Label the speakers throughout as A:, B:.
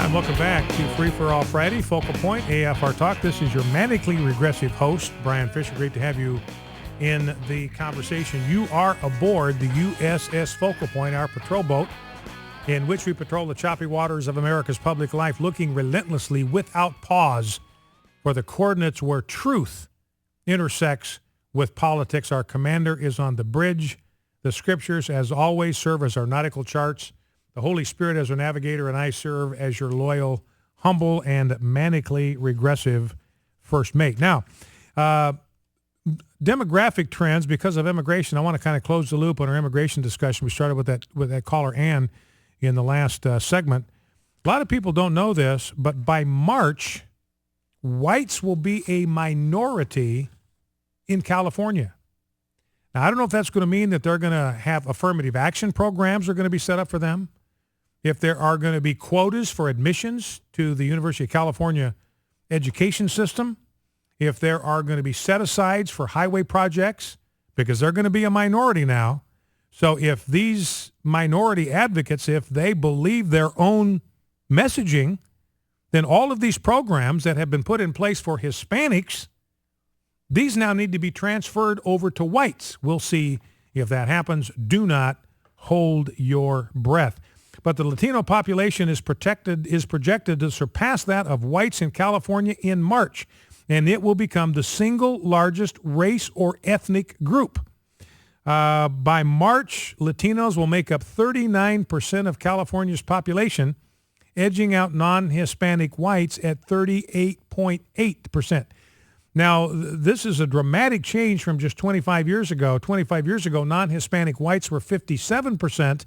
A: And welcome back to Free for All Friday, Focal Point, AFR Talk. This is your manically regressive host, Brian Fisher. Great to have you in the conversation. You are aboard the USS Focal Point, our patrol boat, in which we patrol the choppy waters of America's public life, looking relentlessly without pause for the coordinates where truth intersects with politics. Our commander is on the bridge. The scriptures, as always, serve as our nautical charts. The Holy Spirit as our navigator, and I serve as your loyal, humble, and manically regressive first mate. Now, demographic trends because of immigration. I want to kind of close the loop on our immigration discussion. We started with that caller, Ann, in the last segment. A lot of people don't know this, but by March, whites will be a minority in California. Now, I don't know if that's going to mean that they're going to have affirmative action programs are going to be set up for them, if there are going to be quotas for admissions to the University of California education system, if there are going to be set-asides for highway projects, because they're going to be a minority now. So if these minority advocates, if they believe their own messaging, then all of these programs that have been put in place for Hispanics, these now need to be transferred over to whites. We'll see if that happens. Do not hold your breath. But the Latino population is projected to surpass that of whites in California in March, and it will become the single largest race or ethnic group. By March, Latinos will make up 39% of California's population, edging out non-Hispanic whites at 38.8%. Now, this is a dramatic change from just 25 years ago. 25 years ago, non-Hispanic whites were 57%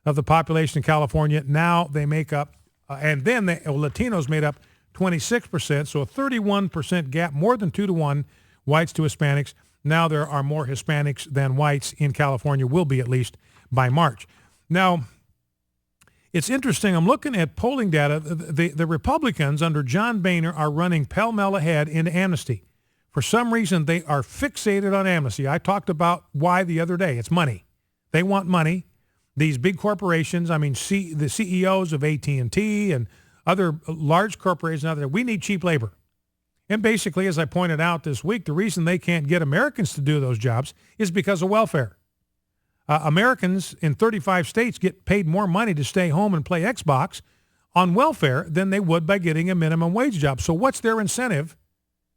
A: of the population in California. Now they make up, and then Latinos made up 26%, so a 31% gap, more than 2-to-1 whites to Hispanics. Now there are more Hispanics than whites in California, will be at least by March. Now, it's interesting. I'm looking at polling data. The Republicans under John Boehner are running pell-mell ahead in amnesty. For some reason, they are fixated on amnesty. I talked about why the other day. It's money. They want money. These big corporations, I mean, the CEOs of AT&T and other large corporations out there, we need cheap labor. And basically, as I pointed out this week, the reason they can't get Americans to do those jobs is because of welfare. Americans in 35 states get paid more money to stay home and play Xbox on welfare than they would by getting a minimum wage job. So what's their incentive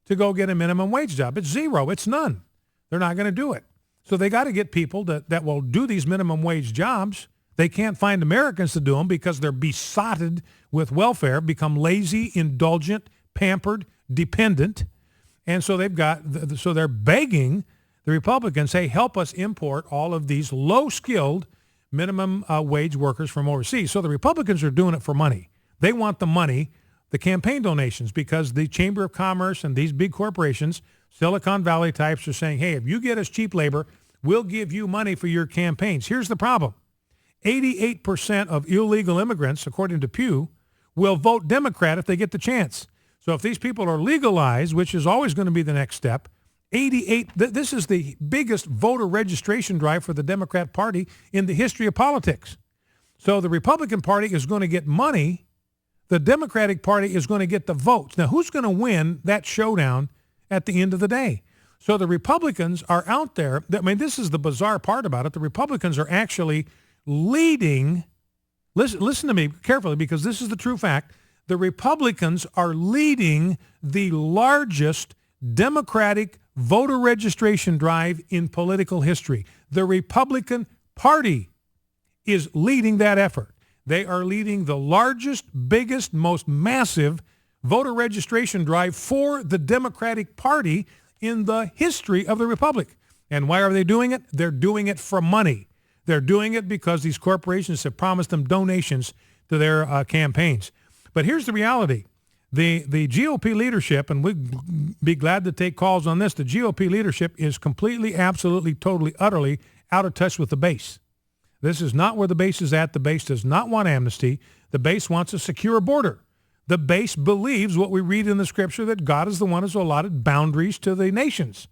A: to go get a minimum wage job? It's zero. It's none. They're not going to do it. So they got to get people that will do these minimum wage jobs. They can't find Americans to do them because they're besotted with welfare, become lazy, indulgent, pampered, dependent. And so they're begging the Republicans, hey, help us import all of these low-skilled minimum wage workers from overseas. So the Republicans are doing it for money. They want the money, the campaign donations, because the Chamber of Commerce and these big corporations, Silicon Valley types, are saying, hey, if you get us cheap labor, we'll give you money for your campaigns. Here's the problem. 88% of illegal immigrants, according to Pew, will vote Democrat if they get the chance. So if these people are legalized, which is always going to be the next step, this is the biggest voter registration drive for the Democrat Party in the history of politics. So the Republican Party is going to get money. The Democratic Party is going to get the votes. Now, who's going to win that showdown at the end of the day? So the Republicans are out there. I mean, this is the bizarre part about it. The Republicans are actually leading. Listen to me carefully, because this is the true fact. The Republicans are leading the largest Democratic voter registration drive in political history. The Republican Party is leading that effort. They are leading the largest, biggest, most massive voter registration drive for the Democratic Party in the history of the Republic. And why are they doing it? They're doing it for money. They're doing it because these corporations have promised them donations to their campaigns. But here's the reality. The GOP leadership, and we'd be glad to take calls on this, the GOP leadership is completely, absolutely, totally, utterly out of touch with the base. This is not where the base is at. The base does not want amnesty. The base wants a secure border. The base believes what we read in the scripture, that God is the one who's allotted boundaries to the nations.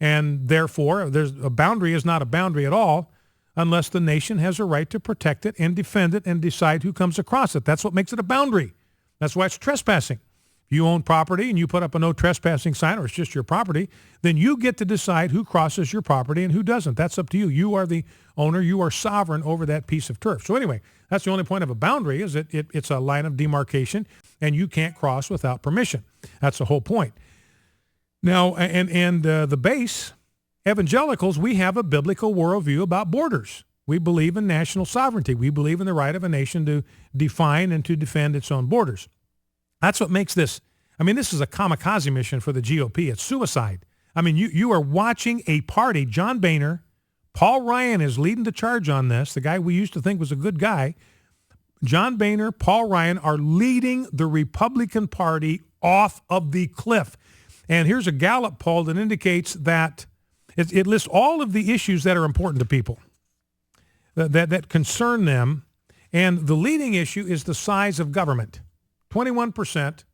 A: And therefore, a boundary is not a boundary at all unless the nation has a right to protect it and defend it and decide who comes across it. That's what makes it a boundary. That's why it's trespassing. If you own property and you put up a no trespassing sign, or it's just your property, then you get to decide who crosses your property and who doesn't. That's up to you. You are the owner. You are sovereign over that piece of turf. So anyway, that's the only point of a boundary, is that it's a line of demarcation, and you can't cross without permission. That's the whole point. Now, and the base, evangelicals, we have a biblical worldview about borders. We believe in national sovereignty. We believe in the right of a nation to define and to defend its own borders. That's what makes this, this is a kamikaze mission for the GOP. It's suicide. You are watching a party. John Boehner, Paul Ryan is leading the charge on this, the guy we used to think was a good guy. John Boehner, Paul Ryan are leading the Republican Party off of the cliff. And here's a Gallup poll that indicates that it lists all of the issues that are important to people, that concern them. And the leading issue is the size of government. 21%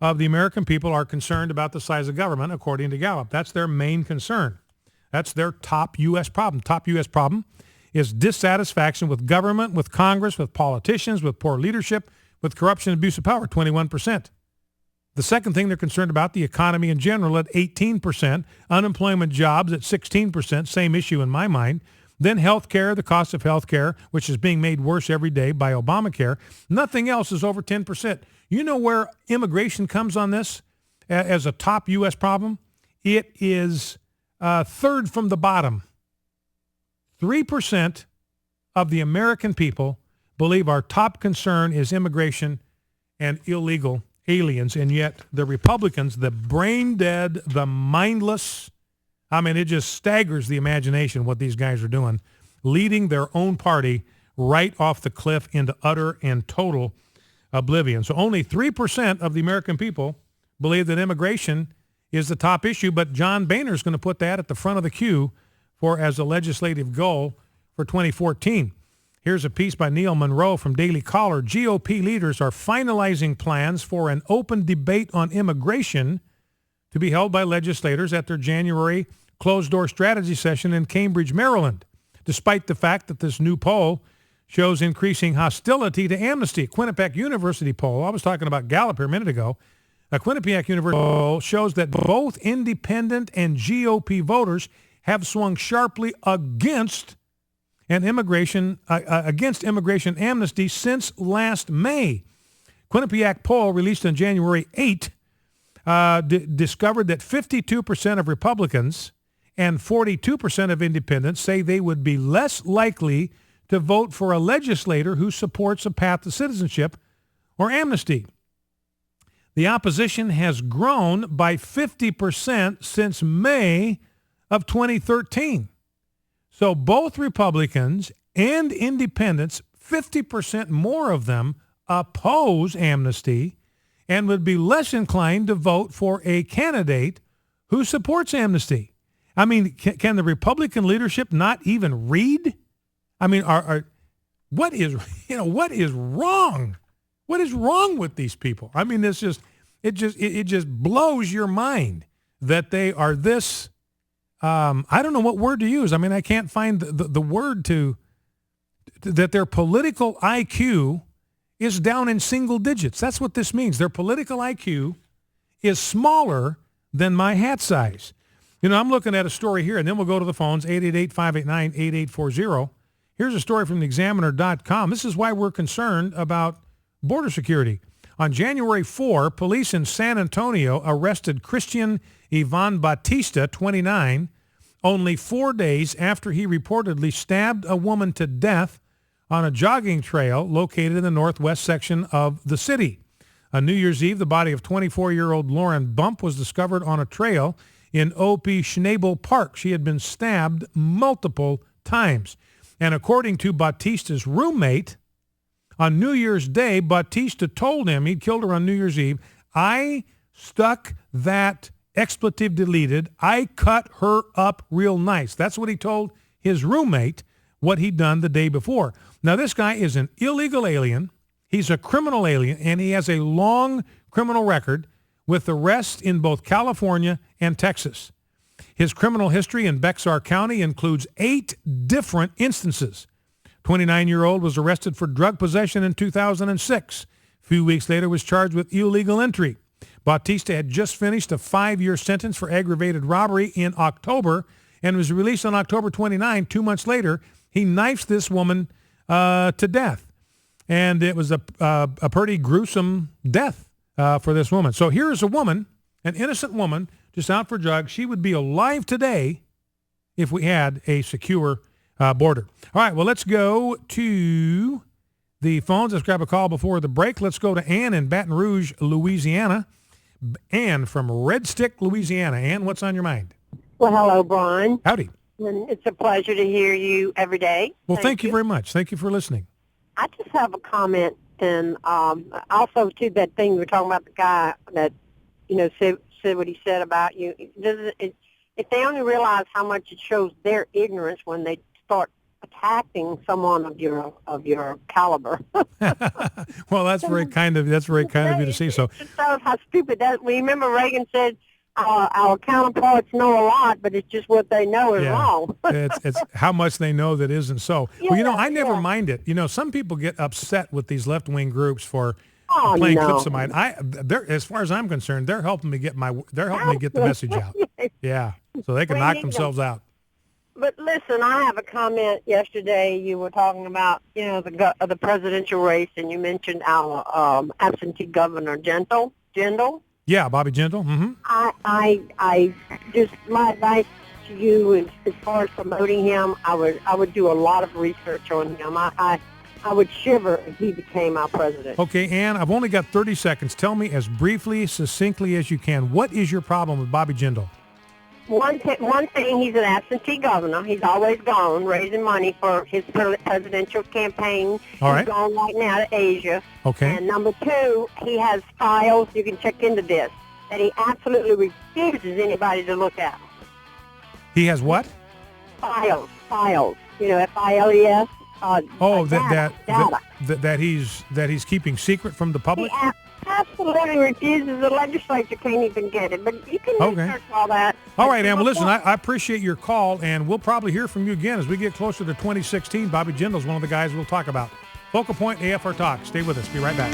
A: of the American people are concerned about the size of government, according to Gallup. That's their main concern. That's their top U.S. problem. Top U.S. problem is dissatisfaction with government, with Congress, with politicians, with poor leadership, with corruption and abuse of power, 21%. The second thing they're concerned about, the economy in general, at 18%, unemployment, jobs at 16%, same issue in my mind. Then health care, the cost of health care, which is being made worse every day by Obamacare. Nothing else is over 10%. You know where immigration comes on this as a top U.S. problem? It is third from the bottom. 3% of the American people believe our top concern is immigration and illegal aliens, and yet the Republicans, the brain dead, the mindless, it just staggers the imagination what these guys are doing, leading their own party right off the cliff into utter and total oblivion. So only 3% of the American people believe that immigration is the top issue, but John Boehner is going to put that at the front of the queue as a legislative goal for 2014. Here's a piece by Neil Monroe from Daily Caller. GOP leaders are finalizing plans for an open debate on immigration to be held by legislators at their January closed-door strategy session in Cambridge, Maryland, despite the fact that this new poll shows increasing hostility to amnesty. Quinnipiac University poll, I was talking about Gallup here a minute ago, a Quinnipiac University poll shows that both independent and GOP voters have swung sharply against immigration amnesty since last May. Quinnipiac poll released on January 8 discovered that 52% of Republicans and 42% of independents say they would be less likely to vote for a legislator who supports a path to citizenship or amnesty. The opposition has grown by 50% since May of 2013. So both Republicans and independents, 50% more of them, oppose amnesty and would be less inclined to vote for a candidate who supports amnesty. Can the Republican leadership not even read? What is wrong? What is wrong with these people? It just blows your mind that they are this. I don't know what word to use. I can't find the word that their political IQ is down in single digits. That's what this means. Their political IQ is smaller than my hat size. I'm looking at a story here, and then we'll go to the phones, 888-589-8840. Here's a story from theexaminer.com. This is why we're concerned about border security. On January 4, police in San Antonio arrested Christian Ivan Batista, 29, only 4 days after he reportedly stabbed a woman to death on a jogging trail located in the northwest section of the city. On New Year's Eve, the body of 24-year-old Lauren Bump was discovered on a trail in O.P. Schnabel Park. She had been stabbed multiple times. And according to Batista's roommate, on New Year's Day, Batista told him, he'd killed her on New Year's Eve, I stuck that expletive deleted, I cut her up real nice. That's what he told his roommate, what he'd done the day before. Now, this guy is an illegal alien. He's a criminal alien, and he has a long criminal record with arrests in both California and Texas. His criminal history in Bexar County includes 8 different instances. 29-year-old was arrested for drug possession in 2006. A few weeks later was charged with illegal entry. Bautista had just finished a 5-year sentence for aggravated robbery in October and was released on October 29. 2 months later, he knifes this woman to death. And it was a pretty gruesome death for this woman. So here is a woman, an innocent woman, just out for drugs. She would be alive today if we had a secure border. All right, well, let's go to the phones. Let's grab a call before the break. Let's go to Ann in Baton Rouge, Louisiana. Ann from Red Stick, Louisiana. Ann, what's on your mind?
B: Well, hello, Brian.
A: Howdy.
B: And it's a pleasure to hear you every day.
A: Well, thank you very much. Thank you for listening.
B: I just have a comment, and also to that thing you were talking about, the guy that, said what he said about you. If they only realize how much it shows their ignorance when they start attacking someone of your caliber.
A: Well, that's very kind of you to see. So
B: it shows how stupid that. Remember Reagan said, our counterparts know a lot, but it's just what they know is wrong.
A: it's how much they know that isn't so. Well, I never mind it. Some people get upset with these left-wing groups for playing clips of mine. As far as I'm concerned, they're helping me get the message out. Yeah, so they can knock themselves out.
B: But listen, I have a comment. Yesterday, you were talking about the presidential race, and you mentioned our absentee governor, Jindal.
A: Yeah, Bobby Jindal. Mm-hmm.
B: I just, my advice to you is, as far as promoting him, I would do a lot of research on him. I would shiver if he became our president.
A: Okay, Ann, I've only got 30 seconds. Tell me as briefly, succinctly as you can, what is your problem with Bobby Jindal?
B: One thing, he's an absentee governor. He's always gone raising money for his presidential campaign.
A: All right.
B: He's gone right now to Asia.
A: Okay.
B: And number two, he has files, you can check into this, that he absolutely refuses anybody to look at.
A: He has what?
B: Files. F-I-L-E-S.
A: That he's keeping secret from the public?
B: He absolutely refuses. The legislature can't even get it. But you can research all that.
A: All right, Ann. Well, listen, I appreciate your call, and we'll probably hear from you again as we get closer to 2016. Bobby Jindal's one of the guys we'll talk about. Focal Point AFR Talk. Stay with us. Be right back.